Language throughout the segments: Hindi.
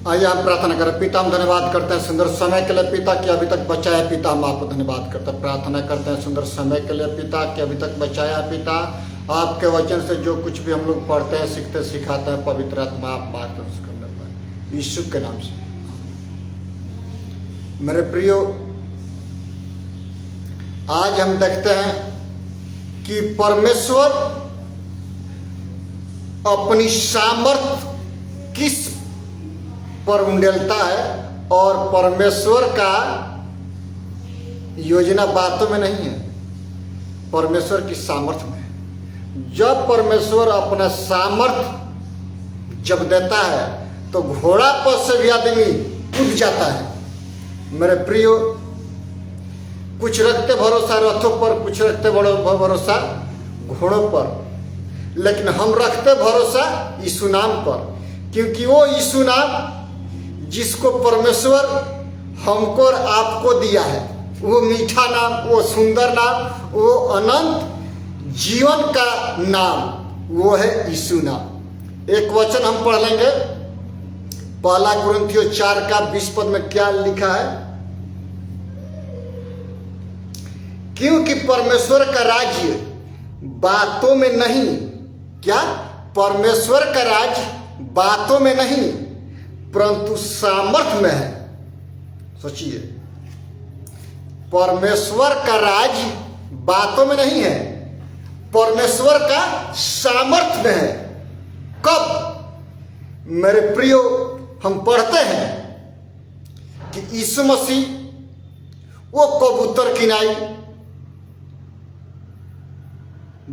आइए हम प्रार्थना करें। पिता, हम धन्यवाद करते हैं सुंदर समय के लिए पिता कि अभी तक बचाया है। पिता, हम आपको धन्यवाद करते हैं, प्रार्थना करते हैं सुंदर समय के लिए पिता कि अभी तक बचाया है। पिता, आपके वचन से जो कुछ भी हम लोग पढ़ते हैं, सीखते सिखाते हैं, पवित्र आत्मा आप मार्गदर्शन करने पाए, यीशु के नाम से। मेरे प्रियो, आज हम देखते हैं कि परमेश्वर अपनी सामर्थ किस पर उंडेलता है, और परमेश्वर का योजना बातों में नहीं है, परमेश्वर की सामर्थ में है। जब परमेश्वर अपना सामर्थ जब देता है तो घोड़ा पर से भी आदमी कूद जाता है। मेरे प्रियो, कुछ रखते भरोसा रथों पर, कुछ रखते भरोसा घोड़ों पर, लेकिन हम रखते भरोसा यीशु नाम पर, क्योंकि वो यीशु नाम जिसको परमेश्वर हमको और आपको दिया है, वो मीठा नाम, वो सुंदर नाम, वो अनंत जीवन का नाम, वो है यीशु नाम। एक वचन हम पढ़ लेंगे, पहला कुरिन्थियों 4:20 पद में क्या लिखा है? क्योंकि परमेश्वर का राज्य बातों में नहीं, क्या? परमेश्वर का राज्य बातों में नहीं परंतु सामर्थ में है। सोचिए, परमेश्वर का राज्य बातों में नहीं है, परमेश्वर का सामर्थ में है। कब? मेरे प्रियो, हम पढ़ते हैं कि यीशु मसीह वो कबूतर किनाई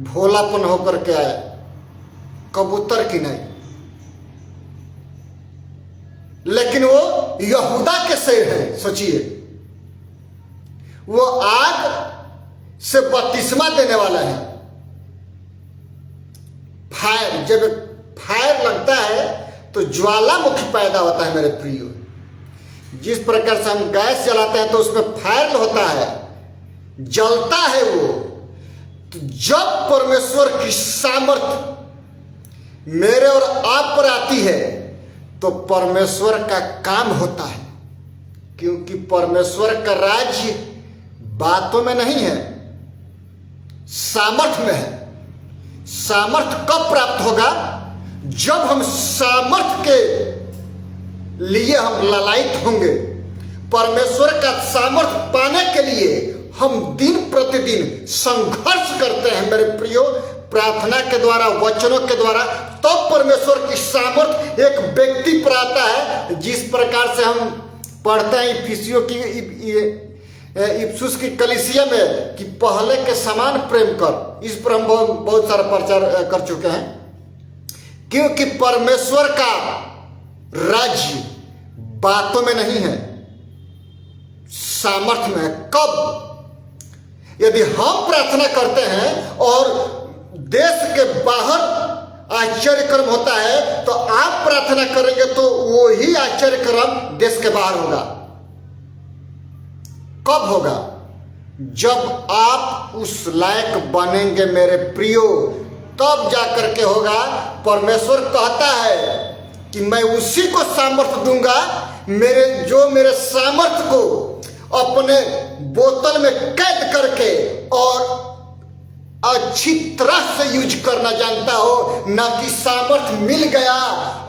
भोलापन होकर के आए, कबूतर किनाई, लेकिन वो यहूदा के शेर है। सोचिए, वो आग से बपतिस्मा देने वाला है। फायर, जब फायर लगता है तो ज्वालामुखी पैदा होता है। मेरे प्रियो, जिस प्रकार से हम गैस जलाते हैं तो उसमें फायर होता है, जलता है वो। तो जब परमेश्वर की सामर्थ मेरे और आप पर आती है तो परमेश्वर का काम होता है, क्योंकि परमेश्वर का राज्य बातों में नहीं है, सामर्थ में है। सामर्थ कब प्राप्त होगा? जब हम सामर्थ के लिए हम ललायित होंगे। परमेश्वर का सामर्थ पाने के लिए हम दिन प्रतिदिन संघर्ष करते हैं। मेरे प्रियो, प्रार्थना के द्वारा, वचनों के द्वारा, तब तो परमेश्वर की सामर्थ एक व्यक्ति पर आता है। जिस प्रकार से हम पढ़ते हैं इफिसियों की, इफिसुस की कलीसिया में कि पहले के समान प्रेम कर। इस पर हम बहुत सारा प्रचार कर चुके हैं, क्योंकि परमेश्वर का राज्य बातों में नहीं है, सामर्थ में है। कब? यदि हम प्रार्थना करते हैं और देश के बाहर आश्चर्य कर्म होता है, तो आप प्रार्थना करेंगे तो वो ही आश्चर्य कर्म देश के बाहर होगा। कब होगा? जब आप उस लायक बनेंगे मेरे प्रियो, तब जाकर के होगा। परमेश्वर कहता है कि मैं उसी को सामर्थ्य दूंगा जो मेरे सामर्थ्य को अपने बोतल में कैद करके और अच्छी तरह से यूज करना जानता हो, ना कि सामर्थ्य मिल गया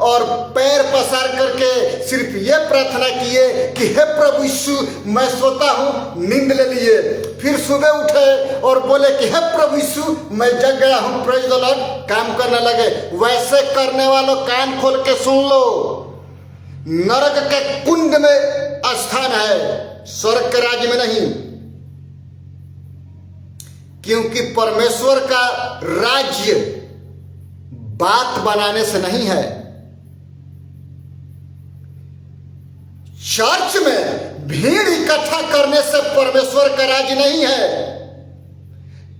और पैर पसार करके सिर्फ ये प्रार्थना किए कि हे प्रभु यीशु, मैं सोता हूँ, नींद ले लिए, फिर सुबह उठे और बोले कि हे प्रभु यीशु, मैं जग गया हूँ, प्रेज द लॉर्ड, काम करने लगे। वैसे करने वालों, कान खोल के सुन लो, नरक के कुंड में स्थान है, स्वर्ग के राज्य में नहीं। क्योंकि परमेश्वर का राज्य बात बनाने से नहीं है। चर्च में भीड़ इकट्ठा करने से परमेश्वर का राज्य नहीं है।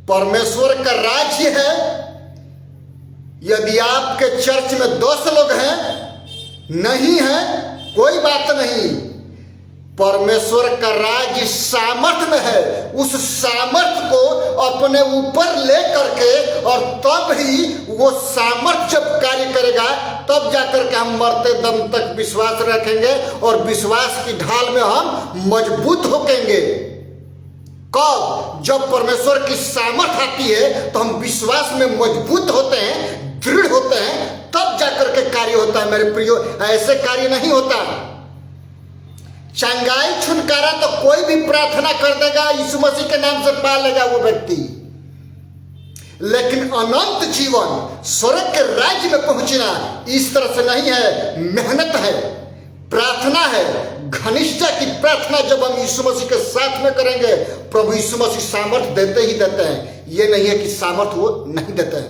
परमेश्वर का राज्य है, यदि आपके चर्च में 10 लोग हैं, नहीं है, कोई बात नहीं, परमेश्वर का राज्य सामर्थ में है। उस सामर्थ को अपने ऊपर ले करके और तब ही वो सामर्थ जब कार्य करेगा तब जाकर के हम मरते दम तक विश्वास रखेंगे और विश्वास की ढाल में हम मजबूत होकेंगे। कब? जब परमेश्वर की सामर्थ आती है तो हम विश्वास में मजबूत होते हैं, दृढ़ होते हैं, तब जाकर के कार्य होता है मेरे प्रियो। ऐसे कार्य नहीं होता। चंगाई छुटकारा तो कोई भी प्रार्थना कर देगा, यीशु मसीह के नाम से पा लेगा वो व्यक्ति, लेकिन अनंत जीवन स्वर्ग के राज्य में पहुंचना इस तरह से नहीं है। मेहनत है, प्रार्थना है, घनिष्ठता की प्रार्थना जब हम यीशु मसीह के साथ में करेंगे, प्रभु यीशु मसीह सामर्थ देते ही देते हैं। ये नहीं है कि सामर्थ वो नहीं देते हैं,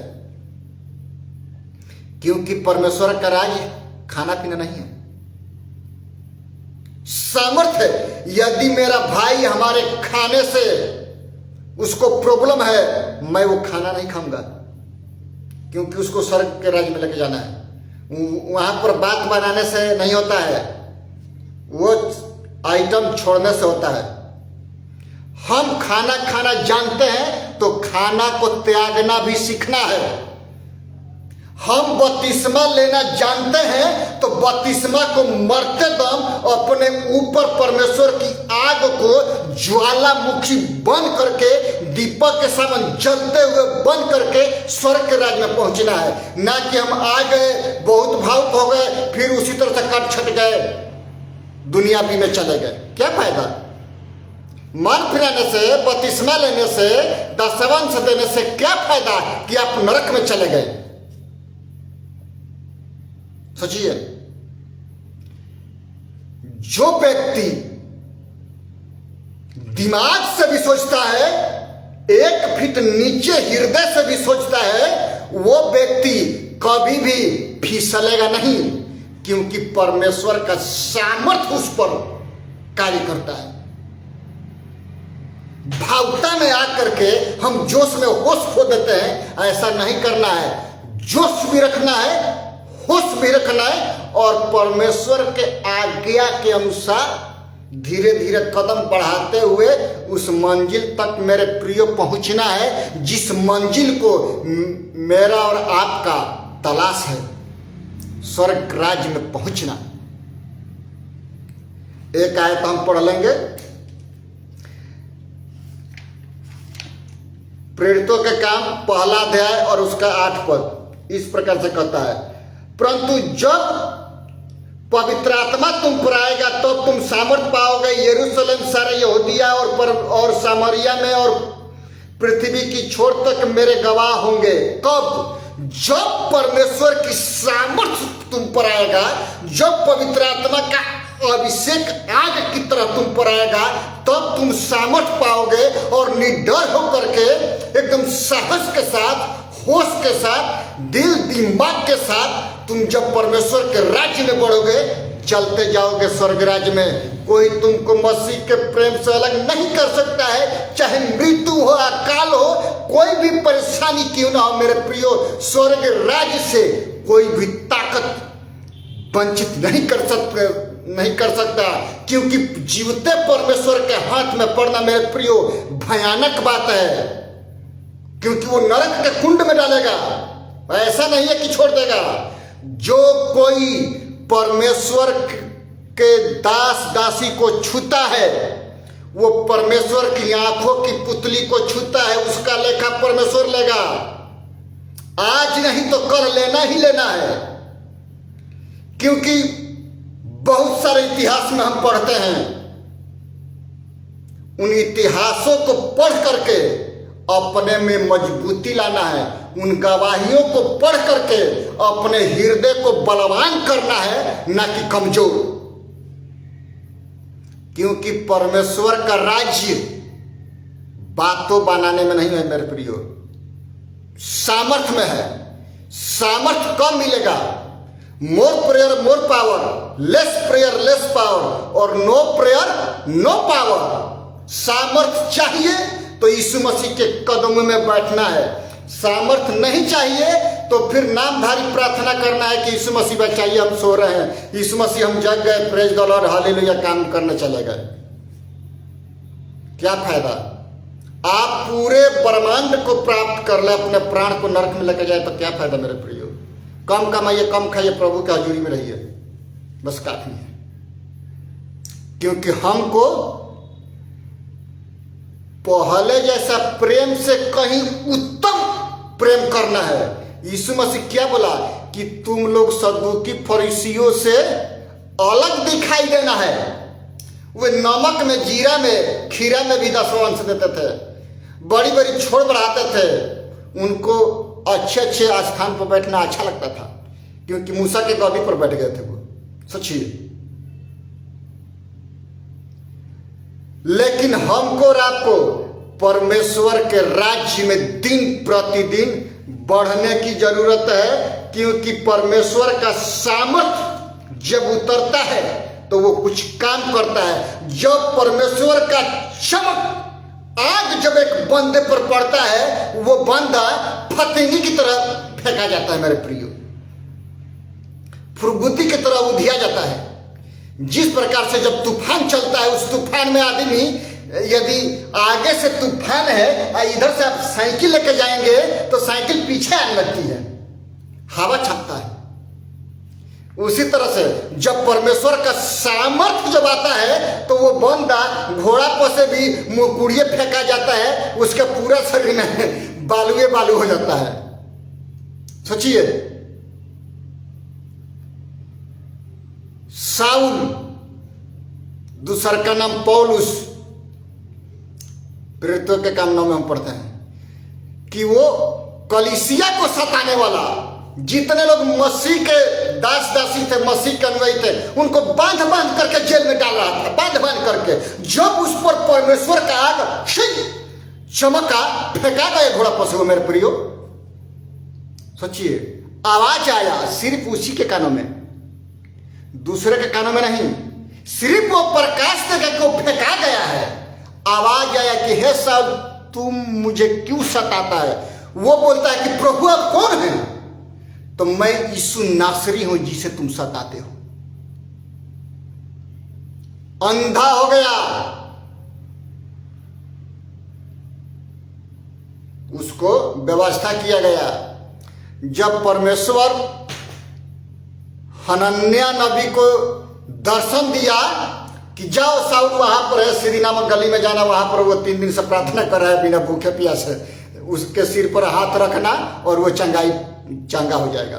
क्योंकि परमेश्वर का राज्य खाना पीना नहीं है, सामर्थ है। यदि मेरा भाई हमारे खाने से उसको प्रॉब्लम है, मैं वो खाना नहीं खाऊंगा, क्योंकि उसको स्वर्ग के राज्य में लेके जाना है। वहां पर बात बनाने से नहीं होता है, वो आइटम छोड़ने से होता है। हम खाना खाना जानते हैं तो खाना को त्यागना भी सीखना है। हम बपतिस्मा लेना जानते हैं तो बपतिस्मा को मरते दम अपने ऊपर परमेश्वर की आग को ज्वालामुखी बंद करके, दीपक के समान जलते हुए बंद करके स्वर्ग के राज्य में पहुंचना है। ना कि हम आ गए, बहुत भावुक हो गए, फिर उसी तरह से कट छट गए, दुनिया भी में चले गए। क्या फायदा? मन फिराने से, बपतिस्मा लेने से, दशवंश देने से क्या फायदा कि आप नरक में चले गए? सोचिए, जो व्यक्ति दिमाग से भी सोचता है, 1 फीट नीचे हृदय से भी सोचता है, वो व्यक्ति कभी भी फिसलेगा नहीं, क्योंकि परमेश्वर का सामर्थ उस पर कार्य करता है। भावुकता में आकर के हम जोश में होश खो देते हैं, ऐसा नहीं करना है। जोश भी रखना है, होश भी रखना है, और परमेश्वर के आज्ञा के अनुसार धीरे धीरे कदम बढ़ाते हुए उस मंजिल तक मेरे प्रियो पहुंचना है, जिस मंजिल को मेरा और आपका तलाश है, स्वर्ग राज्य में पहुंचना। एक आयत हम पढ़ लेंगे, प्रेरितों के काम 1 अध्याय और उसका 8 पद इस प्रकार से कहता है, परंतु जब पवित्र आत्मा तुम पर आएगा तो तुम सामर्थ पाओगे, यरूशलेम, सारे यहूदिया और सामरिया में और पृथ्वी की छोर तक मेरे गवाह होंगे। कब? जब परमेश्वर की सामर्थ तुम पर आएगा, जब पवित्र आत्मा का अभिषेक आग की तरह तुम पर आएगा, तब तुम सामर्थ पाओगे और निडर होकर के एकदम साहस के साथ, होश के साथ, दिल दिमाग के साथ तुम जब परमेश्वर के राज्य में बढ़ोगे, चलते जाओगे स्वर्ग राज्य में। कोई तुमको मसीह के प्रेम से अलग नहीं कर सकता है, चाहे मृत्यु हो, अकाल हो, कोई भी परेशानी क्यों ना हो मेरे प्रियो, स्वर्ग राज्य से कोई भी ताकत वंचित नहीं कर सकता, क्योंकि जीवते परमेश्वर के हाथ में पड़ना मेरे प्रियो भयानक बात है, क्योंकि वो नरक के कुंड में डालेगा। ऐसा नहीं है कि छोड़ देगा। जो कोई परमेश्वर के दास दासी को छूता है, वो परमेश्वर की आंखों की पुतली को छूता है, उसका लेखा परमेश्वर लेगा। आज नहीं तो कल लेना ही लेना है, क्योंकि बहुत सारे इतिहास में हम पढ़ते हैं, उन इतिहासों को पढ़ करके अपने में मजबूती लाना है, उन गवाहियों को पढ़ करके अपने हृदय को बलवान करना है, ना कि कमजोर। क्योंकि परमेश्वर का राज्य बातों बनाने में नहीं है मेरे प्रियो, सामर्थ में है। सामर्थ कब मिलेगा? More prayer more power, less prayer less power, और नो प्रेयर नो पावर। सामर्थ चाहिए तो यीशु मसीह के कदमों में बैठना है। सामर्थ नहीं चाहिए तो फिर नामधारी प्रार्थना करना है कि यीशु मसीह बचाइए, हम सो रहे हैं, यीशु मसीह हम जग गए, प्रेज द लॉर्ड, हालेलुया, काम करने चले गए। क्या फायदा? आप पूरे ब्रह्मांड को प्राप्त कर ले, अपने प्राण को नरक में लेकर जाए तो क्या फायदा मेरे प्रियो? कम कमाइए, कम खाइए, प्रभु की हजूरी में रहिए, बस काफी है। क्योंकि हमको पहले जैसा प्रेम से कहीं उत्तम प्रेम करना है। यीशु मसीह क्या बोला कि तुम लोग सदूकी फरीसियों से अलग दिखाई देना है। वे नमक में, जीरा में, खीरा में भी 10वां अंश देते थे, बड़ी बड़ी छोड़ बढ़ाते थे। उनको अच्छे अच्छे स्थान पर बैठना अच्छा लगता था, क्योंकि मूसा के गद्दी पर बैठ गए थे वो, सच्ची। लेकिन हमको और आपको परमेश्वर के राज्य में दिन प्रतिदिन बढ़ने की जरूरत है, क्योंकि परमेश्वर का सामर्थ जब उतरता है तो वो कुछ काम करता है। जब परमेश्वर का चमक आग जब एक बंदे पर पड़ता है, वो बंदा फतिंगी की तरह फेंका जाता है मेरे प्रियो, फुरगुती की तरह उधिया जाता है। जिस प्रकार से जब तूफान चलता है, उस तूफान में आदमी, यदि आगे से तूफान है, इधर से आप साइकिल लेके जाएंगे तो साइकिल पीछे आने लगती है, हवा छपता है। उसी तरह से जब परमेश्वर का सामर्थ्य जब आता है तो वो बंदा घोड़ा पर से भी मुकुड़िए फेंका जाता है, उसके पूरा शरीर में बालुए बालू हो जाता है। सोचिए, साउल, दूसरा का नाम पौलुस, प्रेरितों के काम नाम में हम पढ़ते हैं कि वो कलीसिया को सताने वाला, जितने लोग मसीह के दास दासी थे, मसीह के अनुयायी थे, उनको बांध बांध करके जेल में डाल रहा था, बांध बांध करके। जब उस पर परमेश्वर का आग चमका, फेंका गया घोड़ा पर से, वो मेरे प्रियो सोचिए, आवाज आया सिर्फ उसी के कानों में, दूसरे के कानों में नहीं। सिर्फ वो प्रकाश देकर को फेंका गया है। आवाज आया कि हे साहब, तुम मुझे क्यों सताता है? वो बोलता है कि प्रभु आप कौन है? तो मैं यीशु नासरी हूं जिसे तुम सताते हो। अंधा हो गया, उसको व्यवस्था किया गया। जब परमेश्वर हनन्याह नबी को दर्शन दिया कि जाओ साउल, वहां पर है, सीरी नामक गली में जाना, वहां पर वो 3 दिन से प्रार्थना कर रहा है बिना भूखे प्यासे, उसके सिर पर हाथ रखना और वो चंगा हो जाएगा।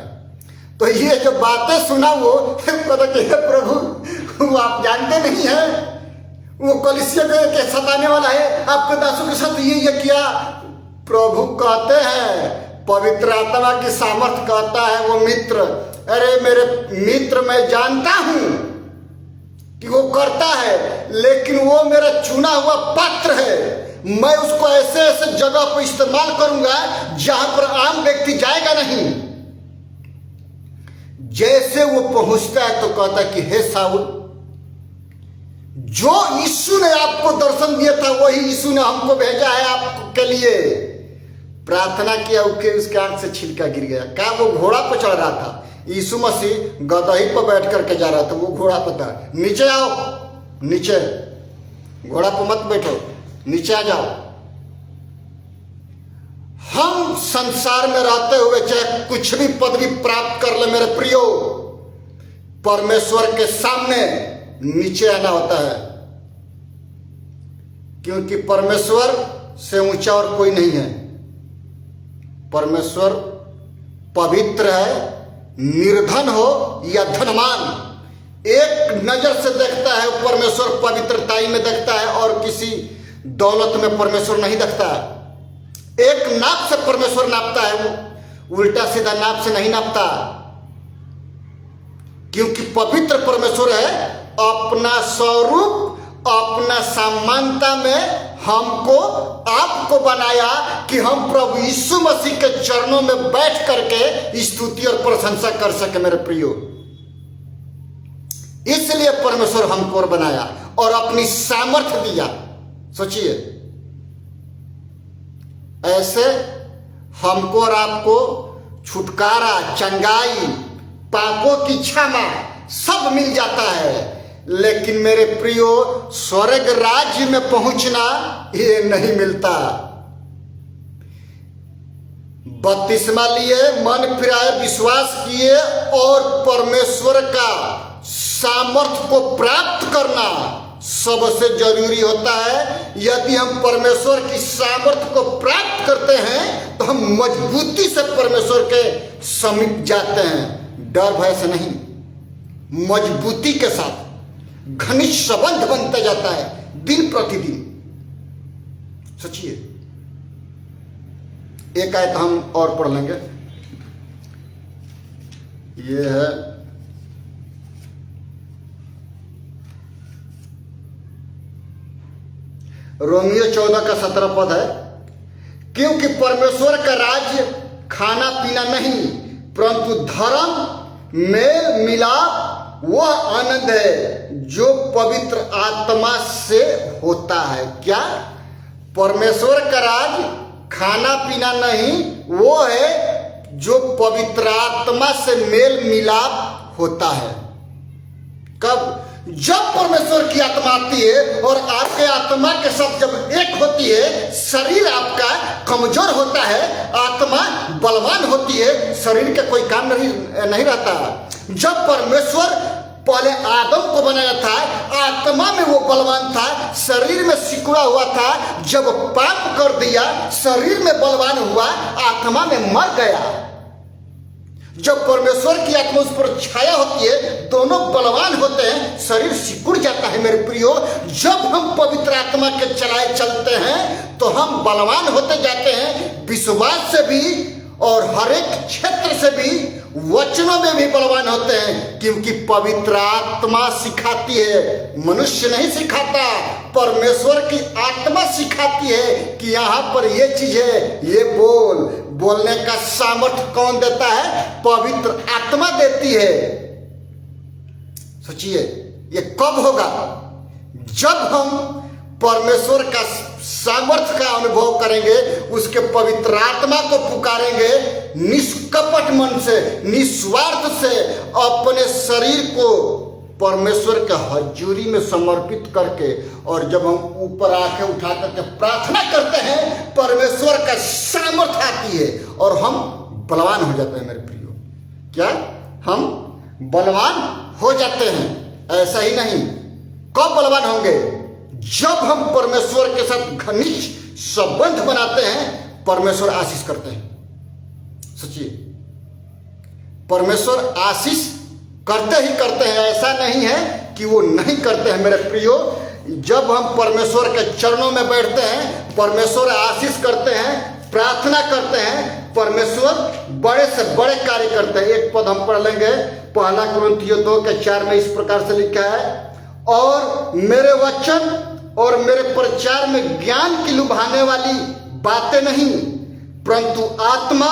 तो ये जो बातें सुना वो कहता कि हे प्रभु, वो आप जानते नहीं है, वो कलीसिया के सताने वाला है, आपके दासों के साथ ये किया। प्रभु कहते हैं, पवित्र आत्मा की सामर्थ कहता है वो मित्र, अरे मेरे मित्र, मैं जानता हूं कि वो करता है, लेकिन वो मेरा चुना हुआ पात्र है। मैं उसको ऐसे ऐसे जगह पर इस्तेमाल करूंगा जहां पर आम व्यक्ति जाएगा नहीं। जैसे वो पहुंचता है तो कहता है कि हे साउल, जो यीशु ने आपको दर्शन दिया था वही यीशु ने हमको भेजा है आपके लिए। प्रार्थना किया, उसके आंख से छिलका गिर गया। क्या वो घोड़ा पर चढ़ रहा था? यीशु मसीह गदही पर बैठ करके जा रहा था, वो घोड़ा पर था। नीचे आओ, नीचे, घोड़ा पर मत बैठो, नीचे आ जाओ। हम संसार में रहते हुए चाहे कुछ भी पदवी प्राप्त कर ले मेरे प्रियो, परमेश्वर के सामने नीचे आना होता है, क्योंकि परमेश्वर से ऊंचा और कोई नहीं है। परमेश्वर पवित्र है, निर्धन हो या धनवान, एक नजर से देखता है परमेश्वर, पवित्रताई में देखता है, और किसी दौलत में परमेश्वर नहीं देखता। एक नाप से परमेश्वर नापता है, वो उल्टा सीधा नाप से नहीं नापता, क्योंकि पवित्र परमेश्वर है। अपना स्वरूप, अपना समानता में हमको, आपको बनाया कि हम प्रभु यीशु मसीह के चरणों में बैठ करके स्तुति और प्रशंसा कर सके मेरे प्रियो। इसलिए परमेश्वर हमको बनाया और अपनी सामर्थ्य दिया। सोचिए, ऐसे हमको और आपको छुटकारा, चंगाई, पापों की क्षमा सब मिल जाता है। लेकिन मेरे प्रियो, स्वर्ग राज्य में पहुंचना ये नहीं मिलता। बपतिस्मा लिए, मन फिराए, विश्वास किए और परमेश्वर का सामर्थ्य को प्राप्त करना सबसे जरूरी होता है। यदि हम परमेश्वर की सामर्थ्य को प्राप्त करते हैं तो हम मजबूती से परमेश्वर के समीप जाते हैं, डर भय से नहीं, मजबूती के साथ घनिष्ठ संबंध बनता जाता है दिन प्रतिदिन। सोचिए, एक आयत हम और पढ़ लेंगे। ये है रोमियो 14 का 17 पद है। क्योंकि परमेश्वर का राज्य खाना पीना नहीं परंतु धर्म, मेल मिलाप, वह आनंद है जो पवित्र आत्मा से होता है। क्या? परमेश्वर का राज खाना पीना नहीं, वो है जो पवित्र आत्मा से मेल मिलाप होता है। कब? जब परमेश्वर की आत्मा आती है और आपके आत्मा के साथ जब एक होती है, शरीर आपका कमजोर होता है, आत्मा बलवान होती है, शरीर का कोई काम नहीं रहता। जब परमेश्वर पहले आदम को बनाया था, आत्मा में वो बलवान था, शरीर में सिकुड़ा हुआ था। जब पाप कर दिया, शरीर में बलवान हुआ, आत्मा में मर गया। जब परमेश्वर की आत्मा उस पर छाया होती है, दोनों बलवान होते हैं, शरीर सिकुड़ जाता है। मेरे प्रियो, जब हम पवित्र आत्मा के चलाए चलते हैं तो हम बलवान होते जाते हैं, विश्वास से भी और हर एक क्षेत्र से भी, वचनों में भी बलवान होते हैं। क्योंकि पवित्र आत्मा सिखाती है, मनुष्य नहीं सिखाता। परमेश्वर की आत्मा सिखाती है कि यहाँ पर ये चीज है, ये बोलने का सामर्थ्य कौन देता है? पवित्र आत्मा देती है। सोचिए, ये कब होगा? जब हम परमेश्वर का सामर्थ्य का अनुभव करेंगे, उसके पवित्र आत्मा को पुकारेंगे, निष्कपट मन से, निस्वार्थ से, अपने शरीर को परमेश्वर के हजूरी में समर्पित करके, और जब हम ऊपर आंखें उठा करके प्रार्थना करते हैं, परमेश्वर का सामर्थ्य आती है और हम बलवान हो जाते हैं। मेरे प्रियो, क्या हम बलवान हो जाते हैं? ऐसा ही नहीं। कब बलवान होंगे? जब हम परमेश्वर के साथ घनिष्ठ संबंध बनाते हैं, परमेश्वर आशीष करते हैं। सोचिए, परमेश्वर आशीष करते ही करते हैं, ऐसा नहीं है कि वो नहीं करते हैं। मेरे प्रियो, जब हम परमेश्वर के चरणों में बैठते हैं, परमेश्वर आशीष करते हैं, प्रार्थना करते हैं, परमेश्वर बड़े से बड़े कार्य करते हैं। एक पद हम पढ़ लेंगे, 1 कुरिन्थियों 2:4 में इस प्रकार से लिखा है, और मेरे वचन और मेरे प्रचार में ज्ञान की लुभाने वाली बातें नहीं परंतु आत्मा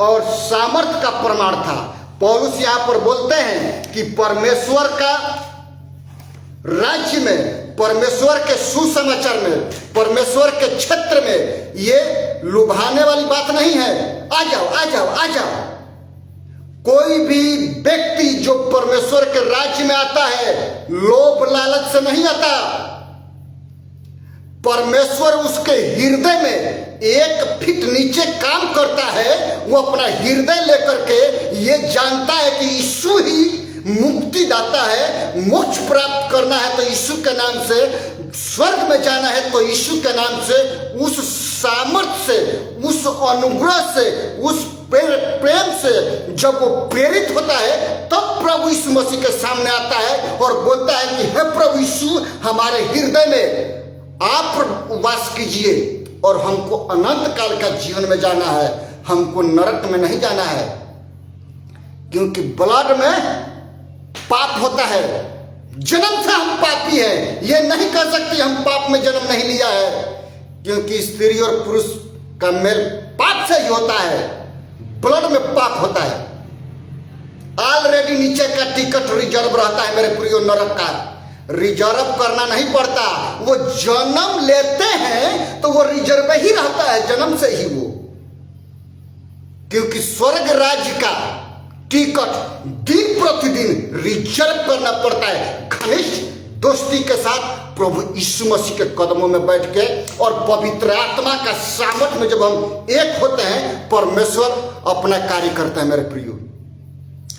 और सामर्थ्य का प्रमाण था। पौलुस यहाँ पर बोलते हैं कि परमेश्वर का राज्य में, परमेश्वर के सुसमाचार में, परमेश्वर के क्षेत्र में ये लुभाने वाली बात नहीं है। आ जाओ, आ जाओ, आ जाओ। कोई भी व्यक्ति जो परमेश्वर के राज्य में आता है, लोभ लालच से नहीं आता। परमेश्वर उसके हृदय में 1 फीट नीचे काम करता है। वो अपना हृदय लेकर के ये जानता है कि यीशु ही मुक्ति दाता है, मोक्ष प्राप्त करना है तो यीशु के नाम से, स्वर्ग में जाना है तो यीशु के नाम से, उस सामर्थ्य से, उस अनुग्रह से, उस प्रेम से जब वो प्रेरित होता है, तब प्रभु यीशु मसीह के सामने आता है और बोलता है कि हे प्रभु यीशु, हमारे हृदय में आप वास कीजिए और हमको अनंत काल का जीवन में जाना है, हमको नरक में नहीं जाना है। क्योंकि ब्लड में पाप होता है, जन्म से हम पापी हैं। ये नहीं कह सकते हम पाप में जन्म नहीं लिया है, क्योंकि स्त्री और पुरुष का मेल पाप से ही होता है, ब्लड में पाप होता है। ऑलरेडी नीचे का टिकट रिजर्व रहता है मेरे प्रियो, नरक का रिजर्व करना नहीं पड़ता। वो जन्म लेते हैं तो वो रिजर्व ही रहता है, जन्म से ही वो। क्योंकि स्वर्ग राज्य का टिकट दिन प्रतिदिन रिजर्व करना पड़ता है घनिष्ठ दोस्ती के साथ प्रभु यीशु मसीह के कदमों में बैठ के, और पवित्र आत्मा का सामर्थ में जब हम एक होते हैं परमेश्वर अपना कार्य करता है। मेरे प्रियो,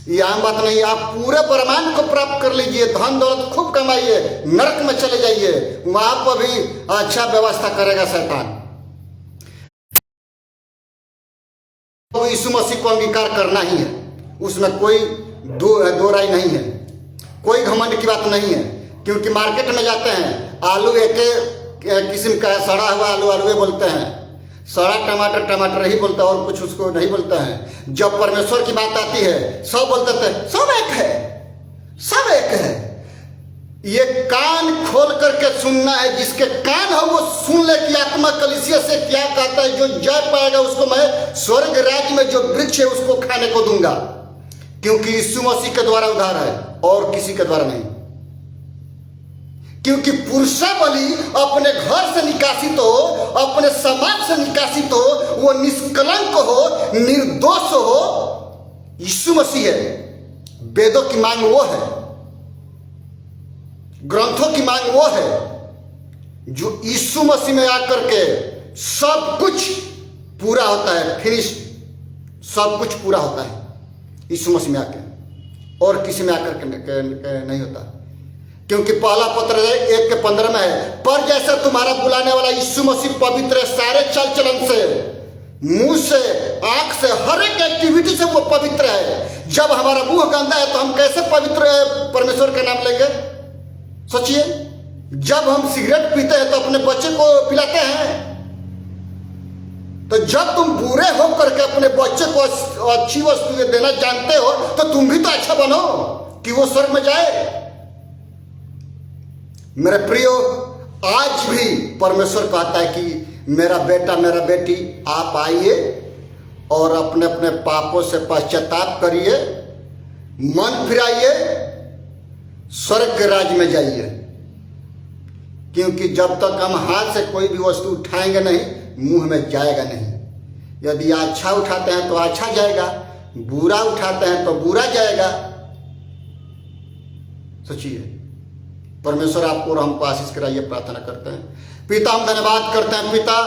ये आम बात नहीं। आप पूरे ब्रह्मांड को प्राप्त कर लीजिए, धन दौलत खूब कमाइए, नरक में चले जाइए, वहां पर भी अच्छा व्यवस्था करेगा शैतान। तो यीशु मसीह को अंगीकार करना ही है, उसमें कोई दो राय नहीं है, कोई घमंड की बात नहीं है। क्योंकि मार्केट में जाते हैं, आलू एक किस्म का है, सड़ा हुआ आलू आलू बोलते हैं, सड़ा टमाटर टमाटर ही बोलता है, और कुछ उसको नहीं बोलता है। जब परमेश्वर की बात आती है सब बोलते थे सब एक है, सब एक है। ये कान खोल करके सुनना है, जिसके कान हो वो सुन ले कि आत्मा कलीसिया से क्या कहता है। जो जा पाएगा उसको मैं स्वर्ग राज्य में जो वृक्ष है उसको खाने को दूंगा, क्योंकि यीशु मसीह के द्वारा उद्धार है और किसी के द्वारा नहीं। क्योंकि पुरुषावली अपने घर से निकासित हो, अपने समाज से निकासित हो, वो निष्कलंक हो, निर्दोष हो, यीशु मसीह है। वेदों की मांग वो है, ग्रंथों की मांग वो है, जो यीशु मसीह में आकर के सब कुछ पूरा होता है, फिनिश, सब कुछ पूरा होता है यीशु मसीह में आके, और किसी में आकर के नहीं होता। क्योंकि पहला पत्र 1:15 में है, पर जैसा तुम्हारा बुलाने वाला यीशु मसीह पवित्र है, सारे चल चलन से, मुंह से, आंख से, हर एक एक्टिविटी से वो पवित्र है। जब हमारा मुंह गंदा है तो हम कैसे पवित्र परमेश्वर का नाम लेंगे? सोचिए, जब हम सिगरेट पीते हैं तो अपने बच्चे को पिलाते हैं, तो जब तुम बुरे हो करके अपने बच्चे को अच्छी वस्तु देना जानते हो तो तुम भी तो अच्छा बनो कि वो स्वर्ग में जाए। मेरे प्रियो, आज भी परमेश्वर कहता है कि मेरा बेटा मेरा बेटी आप आइए और अपने अपने पापों से पश्चाताप करिए, मन फिराइए, स्वर्ग के राज्य में जाइए। क्योंकि जब तक हम हाथ से कोई भी वस्तु उठाएंगे नहीं, मुंह में जाएगा नहीं। यदि अच्छा उठाते हैं तो अच्छा जाएगा, बुरा उठाते हैं तो बुरा जाएगा। सोचिए, परमेश्वर आपको और हमको आशीष कराइए, प्रार्थना करते हैं। पिता, हम धन्यवाद करते हैं पिता,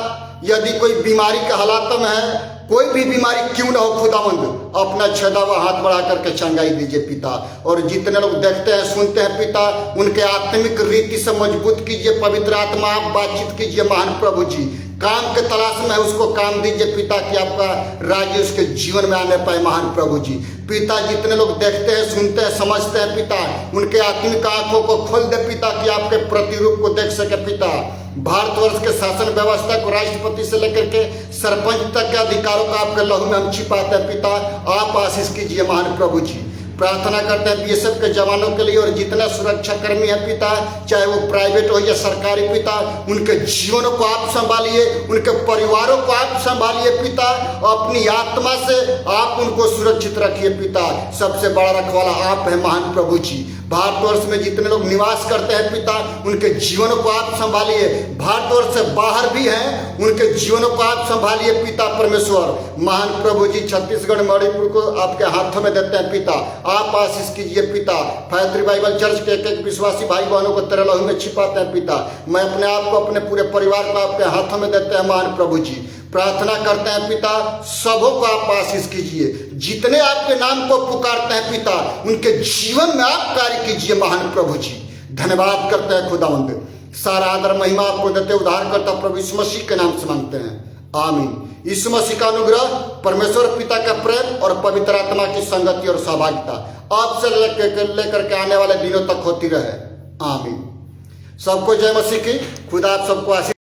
यदि कोई बीमारी के हालात में है, कोई भी बीमारी क्यों ना हो खुदावंद, अपना छेदा हुआ हाथ बढ़ा करके चंगाई दीजिए पिता। और जितने लोग देखते हैं सुनते हैं पिता, उनके आत्मिक रीति से मजबूत कीजिए। पवित्र आत्मा आप बातचीत कीजिए महान प्रभु जी। काम के तलाश में है उसको काम दीजिए पिता, कि आपका राज्य उसके जीवन में आने पाए महान प्रभु जी। पिता, जितने लोग देखते हैं सुनते हैं समझते हैं पिता, उनके आत्मिक आंखों को खोल दे पिता, कि आपके प्रतिरूप को देख सके पिता। भारतवर्ष के शासन व्यवस्था को राष्ट्रपति से लेकर के सरपंच तक के अधिकारों का आपके लहू में हम छिपाते हैं पिता, आप आशीष कीजिए महान प्रभु जी। प्रार्थना करते हैं बीएसएफ के जवानों के लिए, और जितना सुरक्षा कर्मी है पिता, चाहे वो प्राइवेट हो या सरकारी पिता, उनके जीवनों को आप संभालिए, उनके परिवारों को आप संभालिए पिता। अपनी आत्मा से आप उनको सुरक्षित रखिए पिता। सबसे बड़ा रखवाला आप है महान प्रभु जी। भारतवर्ष में जितने लोग निवास करते हैं पिता, उनके जीवनों को आप संभालिए। भारतवर्ष से बाहर भी हैं, उनके जीवनों को आप संभालिए पिता परमेश्वर। महान प्रभु जी, छत्तीसगढ़ मणिपुर को आपके हाथों में देते हैं पिता, आप आशीष कीजिए पिता। फायत्री बाइबल चर्च के एक एक विश्वासी भाई बहनों को तेरे लहू में छिपाते हैं पिता। मैं अपने आप को, अपने पूरे परिवार को आपके हाथों में देते हैं महान प्रभु जी। प्रार्थना करते हैं पिता, सबों को आप आशीष कीजिए। जितने आपके नाम को पुकारते हैं पिता, उनके जीवन में आप कार्य कीजिए महान प्रभु जी। धन्यवाद करते हैं खुदावंद, सारा आदर महिमा आपको देते उद्धार करता प्रभु यीशु मसीह के नाम से मांगते हैं, आमीन। यीशु मसीह का अनुग्रह, परमेश्वर पिता का प्रेम और पवित्र आत्मा की संगति और सहभागिता आप से लेकर के आने वाले दिनों तक होती रहे, आमीन। सबको जय मसीह की। खुदा आप सबको आशीष